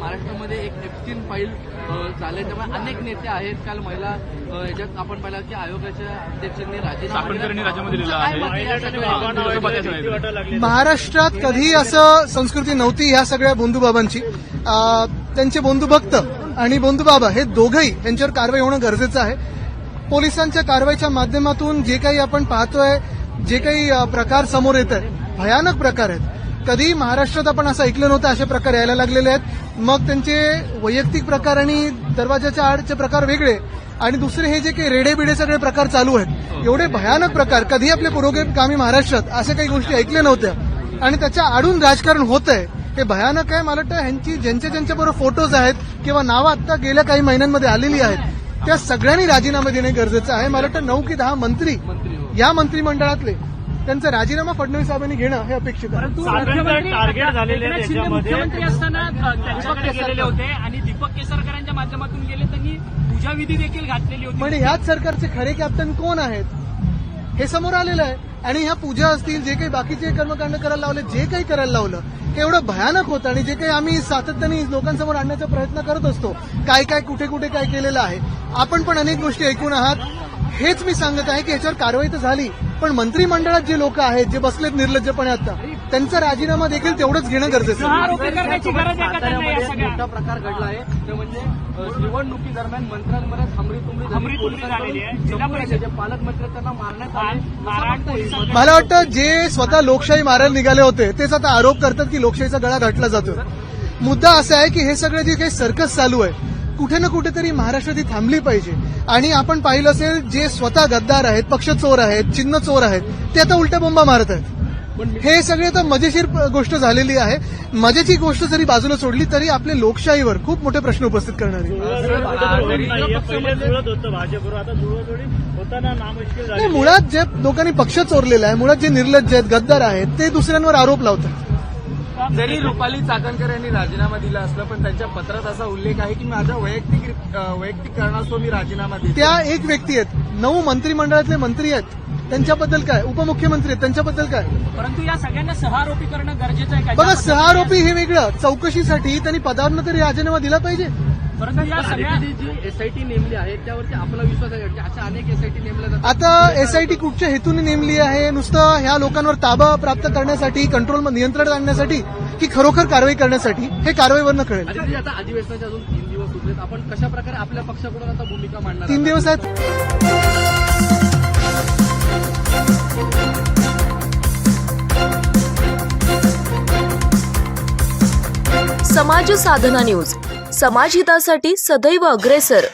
महाराष्ट्रामध्ये एक Epstein file झाले, त्यामुळे अनेक नेते आहेत. काल महिला याच्यात आपण पाहिलं की आयोगाच्या अध्यक्षांनी राजीनामा दिलेला आहे. महाराष्ट्रात कधी असं संस्कृती नव्हती ह्या सगळ्या बंधुबाबांची. त्यांचे बंधुभक्त आणि बंधुबाबा हे दोघंही यांच्यावर कारवाई होणं गरजेचं आहे. पोलिसांच्या कारवाईच्या माध्यमातून जे काही आपण पाहतोय, जे काही प्रकार समोर येत आहेत, भयानक प्रकार आहेत. कधी महाराष्ट्रात आपण असं ऐकलं नव्हतं असे प्रकार यायला लागलेले आहेत. मग त्यांचे वैयक्तिक प्रकार आणि दरवाजाच्या आडचे प्रकार वेगळे, आणि दुसरे हे जे काही रेडेबिडे सगळे प्रकार चालू आहेत, एवढे भयानक प्रकार कधी आपल्या पुरोगामी महाराष्ट्रात अशा काही गोष्टी ऐकल्या नव्हत्या. आणि त्याच्या आडून राजकारण होत आहे, हे भयानक आहे. मला वाटतं ह्यांची ज्यांच्याबरोबर फोटोज आहेत किंवा नावं आता गेल्या काही महिन्यांमध्ये आलेली आहेत, त्या सगळ्यांनी राजीनामे देणे गरजेचं आहे. मला वाटतं 9 की 10 मंत्री या मंत्रिमंडळातले त्यांचा राजीनामा फडणवीस साहेबांनी घेणं हे अपेक्षित आहे. टार्गेट झालेले मुख्यमंत्री असताना त्यांच्याकडे गेलेले होते आणि दीपक केसरकरांच्या माध्यमातून गेले, त्यांनी पूजाविधी देखील घातलेली होती. पण ह्याच सरकारचे खरे कॅप्टन कोण आहेत हे समोर आलेलं आहे. आणि ह्या पूजा असतील, जे काही बाकीचे कर्मकांड करायला लावले, जे काही करायला लावलं, हे एवढं भयानक होतं. आणि जे काही आम्ही सातत्याने लोकांसमोर आणण्याचा प्रयत्न करत असतो, काय काय कुठे कुठे काय केलेलं आहे, आपण पण अनेक गोष्टी ऐकून आहात. हेच मी सांगत आहे की याच्यावर कारवाई तर झाली, पण मंत्रिमंडळात जे लोक आहेत, जे बसलेत निर्लज्जपणे आता, त्यांचा राजीनामा देखील तेवढंच घेणं गरजेचं आहे. मोठा प्रकार घडला आहे ते म्हणजे निवडणुकीदरम्यान मंत्र्यांमध्ये थांबरी झालेली आहे. पालकमंत्री त्यांना मारण्यात आले. मला वाटतं जे स्वतः लोकशाही मारायला निघाले होते तेच आता आरोप करतात की लोकशाहीचा गळा घातला जातो. मुद्दा असा आहे की हे सगळं जे काही सर्कस चालू आहे, कुठे ना कुठेतरी महाराष्ट्रात ही थांबली पाहिजे. आणि आपण पाहिलं असेल, जे स्वतः गद्दार आहेत, पक्ष चोर आहेत, चिन्ह चोर आहेत, ते आता उलट्या बोंबा मारत आहेत. हे सगळे तर मजेशीर गोष्ट झालेली आहे. मजेची गोष्ट जरी बाजूला सोडली तरी आपल्या लोकशाहीवर खूप मोठे प्रश्न उपस्थित करणारी. मुळात जे लोकांनी पक्ष चोरलेला आहे, मुळात जे निर्लज्ज आहेत, गद्दार आहेत, ते दुसऱ्यांवर आरोप लावतात. जरी रुपाली चाकणकर यांनी राजीनामा दिला असला, पण त्यांच्या पत्रात असा उल्लेख आहे की माझ्या वैयक्तिक कारणास्तव मी राजीनामा देतो. त्या एक व्यक्ती आहेत, 9 मंत्रिमंडळातले मंत्री आहेत, त्यांच्याबद्दल काय, उपमुख्यमंत्री आहेत, त्यांच्याबद्दल काय. परंतु या सगळ्यांना सहारोपी करणं गरजेचं आहे. बघा, सहारोपी हे वेगळं, चौकशीसाठी त्यांनी पदावरनं तरी राजीनामा दिला पाहिजे. परंतु या सगळ्या जी एसआयटी नेमली आहे त्यावरती आपला विश्वास आहे की अशा अनेक एसआयटी नेमल्या जातात. आता एसआयटी कुठच्या हेतूने नेमली आहे, नुसतं ह्या लोकांवर ताबा प्राप्त करण्यासाठी, कंट्रोल नियंत्रण आणण्यासाठी, की खरोखर कारवाई करण्यासाठी, हे कारवाईवरनं कळेल. आता अधिवेशनाचे अजून 3 दिवस उरलेत, आपण कशा प्रकारे आपल्या पक्षाकडून आता भूमिका मांडणार? 3 दिवस आहेत. समाज साधना न्यूज, समाजहितासाठी सदैव अग्रेसर.